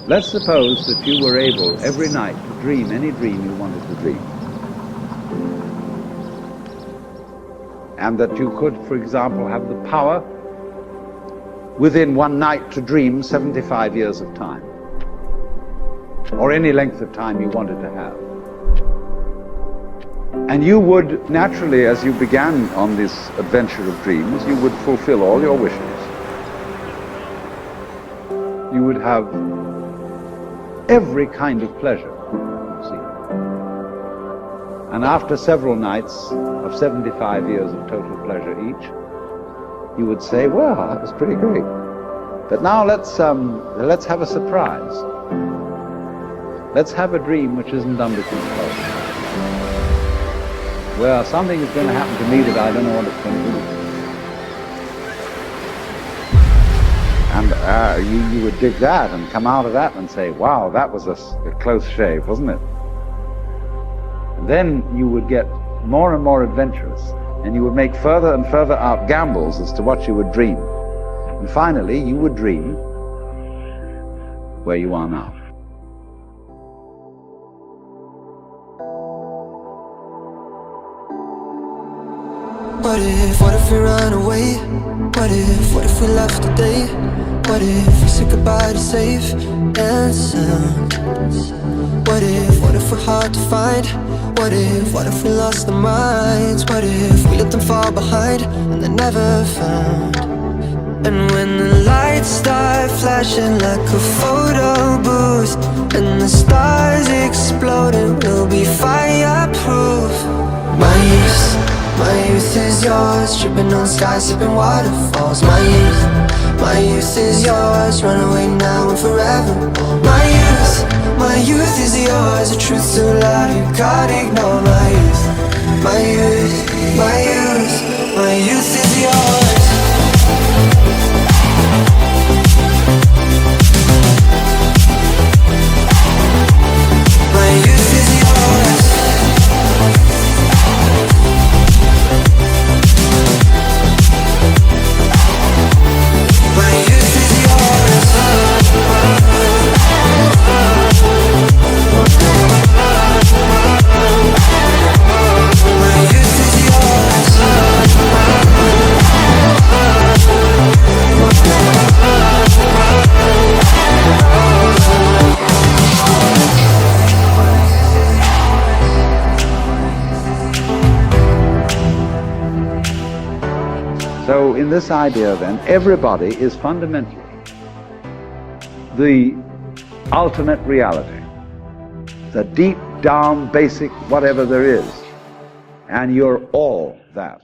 Let's suppose that you were able every night to dream any dream you wanted to dream. And that you could, for example, have the power within one night to dream 75 years of time, or any length of time you wanted to have. And you would naturally, as you began on this adventure of dreams, you would fulfill all your wishes. You would have every kind of pleasure, you see. And after several nights of 75 years of total pleasure each, you would say, well, that was pretty great. But now let's have a surprise. Let's have a dream which isn't under control. Well, something is going to happen to me that I don't know what it's going to do. And you would dig that and come out of that and say, wow, that was a close shave, wasn't it? And then you would get more and more adventurous, and you would make further and further out gambles as to what you would dream. And finally, you would dream where you are now. What if we ran away? What if we left today? What if we said goodbye to safe and sound? What if we're hard to find? What if we lost our minds? What if we let them fall behind and they're never found? And when the lights start flashing like a photo booth and the stars exploding, we'll be fireproof. My youth is yours, tripping on skies, sipping waterfalls. My youth is yours, run away now and forever. My youth is yours, the truth's too loud, you can't ignore my youth. My youth is yours. My youth is yours. My youth is yours. My youth is yours. So in this idea then, everybody is fundamentally the ultimate reality, the deep down basic whatever there is, and you're all that.